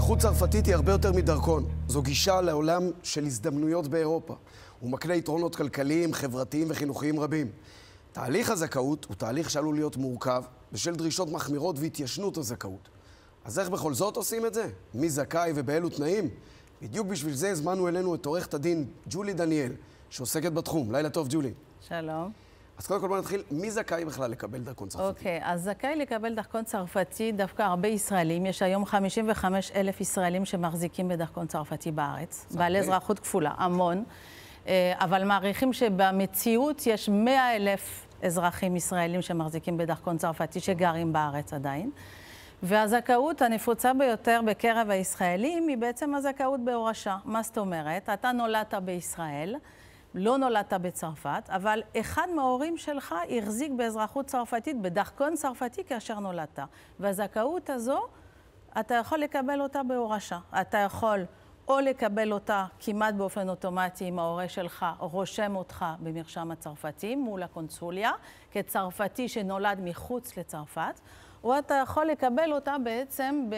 אזרחות צרפתית היא הרבה יותר מדרכון. זו גישה לעולם של הזדמנויות באירופה. הוא מקנה יתרונות כלכליים, חברתיים וחינוכיים רבים. תהליך הזכאות הוא תהליך שעלול להיות מורכב בשל דרישות מחמירות והתיישנות הזכאות. אז איך בכל זאת עושים את זה? מי זכאי ובאילו תנאים? בדיוק בשביל זה הזמנו אלינו את עורכת הדין ג'ולי דניאל, שעוסקת בתחום. לילה טוב, ג'ולי. שלום. אז קודם כל בוא נתחיל, מי זכאי בכלל לקבל דרכון צרפתי? אוקיי, אז זכאי לקבל דרכון צרפתי דווקא הרבה ישראלים. יש היום 55,000 ישראלים שמחזיקים בדרכון צרפתי בארץ. בעלי אזרחות כפולה, המון. אבל מעריכים שבמציאות יש 100,000 אזרחים ישראלים שמחזיקים בדרכון צרפתי שגרים בארץ עדיין. והזכאות הנפוצה ביותר בקרב הישראלים היא בעצם הזכאות בהורשה. מה זאת אומרת? אתה נולדת בישראל, לא נולדת בצרפת, אבל אחד מההורים שלך החזיק באזרחות צרפתית, בדרכון צרפתי כאשר נולדת. והזכאות הזו, אתה יכול לקבל אותה בהורשה. אתה יכול או לקבל אותה כמעט באופן אוטומטי אם ההורה שלך רושם אותך במרשם הצרפתי מול הקונסוליה, כצרפתי שנולד מחוץ לצרפת, או אתה יכול לקבל אותה בעצם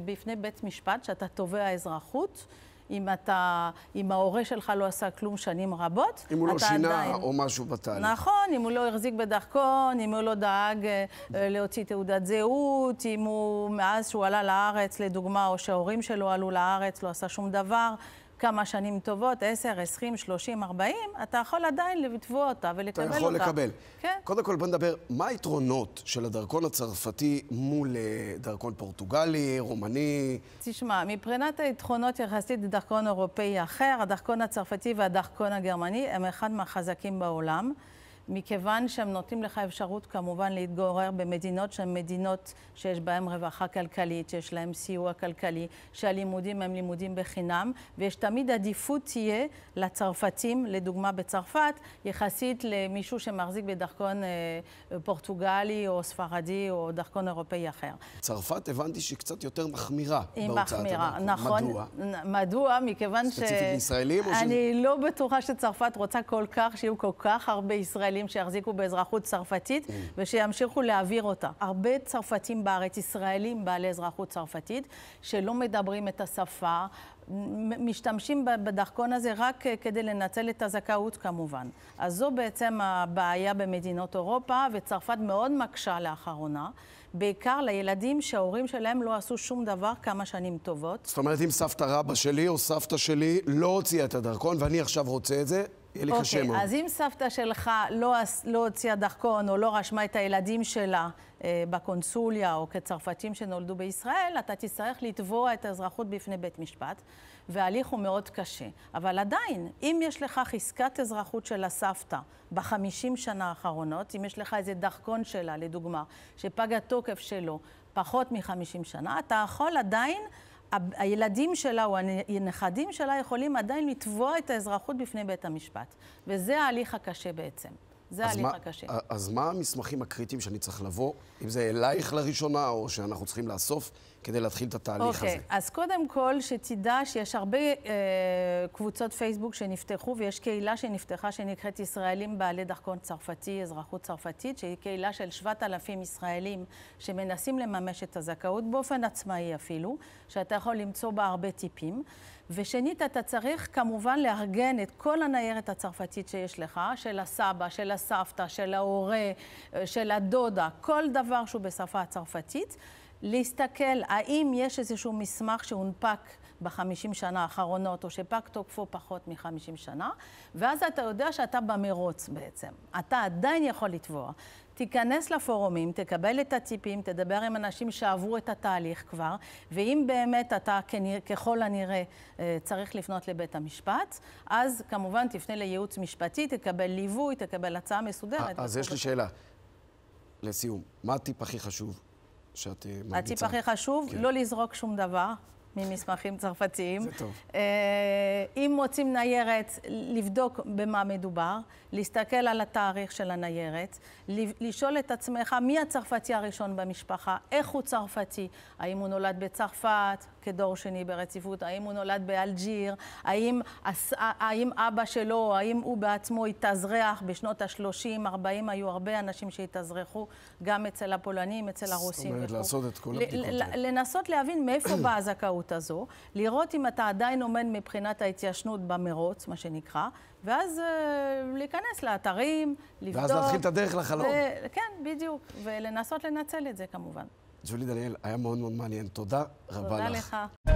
בפני בית משפט, שאתה תובע אזרחות, אם ההורה שלך לא עשה כלום שנים רבות. אם הוא לא שינה או משהו בתהליך. נכון, אם הוא לא החזיק בדרכון, אם הוא לא דאג להוציא תעודת זהות, אם הוא מאז שהוא עלה לארץ, לדוגמה, או שההורים שלו עלו לארץ, לא עשה שום דבר, כמה שנים טובות, 10, 20, 30, 40, אתה יכול עדיין לתבוע אותה ולקבל אותה. אתה יכול לקבל. כן. קודם כל בוא נדבר, מה היתרונות של הדרכון הצרפתי מול דרכון פורטוגלי, רומני? תשמע, מבחינת היתרונות יחסית לדרכון אירופאי אחר, הדרכון הצרפתי והדרכון הגרמני הם אחד מהחזקים בעולם. מכיוון שהם נותנים לך אפשרות כמובן להתגורר במדינות שהן מדינות שיש בהן רווחה כלכלית, שיש להן סיוע כלכלי, שהלימודים הם לימודים בחינם, ויש תמיד עדיפות תהיה לצרפתים, לדוגמה בצרפת, יחסית למישהו שמחזיק בדרכון פורטוגלי או ספרדי או דרכון אירופאי אחר. צרפת הבנתי שהיא קצת יותר מחמירה בהוצאת הדרכון. היא מחמירה, נכון. מדוע? מדוע? מכיוון ספציפית לישראלים? אני לא בטוחה שצרפת רוצה כל כך, שיהיו כל כך הרבה ישראלים שיחזיקו באזרחות צרפתית ושימשיכו להעביר אותה. הרבה צרפתים בארץ, ישראלים בעלי אזרחות צרפתית, שלא מדברים את השפה, משתמשים בדרכון הזה רק כדי לנצל את הזכאות כמובן. אז זו בעצם הבעיה במדינות אירופה, וצרפת מאוד מקשה לאחרונה, בעיקר לילדים שההורים שלהם לא עשו שום דבר כמה שנים טובות. זאת אומרת, אם סבתא רבא שלי או סבתא שלי לא הוציאה את הדרכון ואני עכשיו רוצה את זה, יהיה לי קשה מאוד. אז אם סבתא שלך לא הוציאה דרכון או לא רשמה את הילדים שלה בקונסוליה או כצרפתים שנולדו בישראל, אתה תצטרך לתבוע את האזרחות בפני בית משפט, וההליך הוא מאוד קשה. אבל עדיין, אם יש לך חזקת אזרחות של הסבתא ב50 שנה האחרונות, אם יש לך איזה דרכון שלה, לדוגמה, שפג התוקף שלו פחות מ50 שנה, אתה יכול עדיין, הילדים שלה או הנכדים שלה יכולים עדיין לתבוע את האזרחות בפני בית המשפט. וזה ההליך הקשה בעצם. זה ההליך הקשה. אז מה המסמכים הקריטיים שאני צריך לבוא? אם זה אלייך לראשונה או שאנחנו צריכים לאסוף כדי להתחיל את התהליך הזה? אוקיי, אז קודם כל שתדע שיש הרבה קבוצות פייסבוק שנפתחו, ויש קהילה שנפתחה שנקראת ישראלים בעלי דרכון צרפתי, אזרחות צרפתית, שהיא קהילה של 7,000 ישראלים שמנסים לממש את הזכאות באופן עצמאי אפילו, שאתה יכול למצוא בה הרבה טיפים. ושנית, אתה צריך כמובן לארגן את כל הניירת הצרפתית שיש לך, של הסבא, של הסבתא, של ההורה, של הדודה, כל דבר שהוא בשפה הצרפתית, להסתכל האם יש איזשהו מסמך שהונפק ב50 שנה האחרונות, או שפג תוקפו פחות מ50 שנה, ואז אתה יודע שאתה במרוץ בעצם. אתה עדיין יכול לתבוע. תיכנס לפורומים, תקבל את הטיפים, תדבר עם אנשים שעברו את התהליך כבר, ואם באמת אתה ככל הנראה צריך לפנות לבית המשפט, אז כמובן תפנה לייעוץ משפטי, תקבל ליווי, תקבל הצעה מסודרת. אז יש לי שאלה. לסיום, מה הטיפ הכי חשוב שאת ממליצה? הטיפ הכי חשוב, לא לזרוק שום דבר ממסמכים צרפתיים. זה טוב. אם מוצאים ניירת, לבדוק במה מדובר, להסתכל על התאריך של הניירת, לשאול את עצמך מי הצרפתי הראשון במשפחה, איך הוא צרפתי, האם הוא נולד בצרפת כדור שני ברציפות, האם הוא נולד באלג'יר, האם אבא שלו, האם הוא בעצמו התאזרח בשנות ה-30, 40, היו הרבה אנשים שהתאזרחו, גם אצל הפולנים, אצל הרוסים. זאת אומרת, לעשות את כל הבדיקות. לנסות להבין מאיפה באה הזכאות הזכאות הזו, לראות אם אתה עדיין עומד מבחינת ההתיישנות במרוץ, מה שנקרא, ואז להיכנס לאתרים, לבדוק. ואז להתחיל את הדרך לחלום. כן, בדיוק, ולנסות לנצל את זה כמובן. ג'ולי דניאל, היה מאוד מאוד מעניין. תודה רבה לך. תודה לך.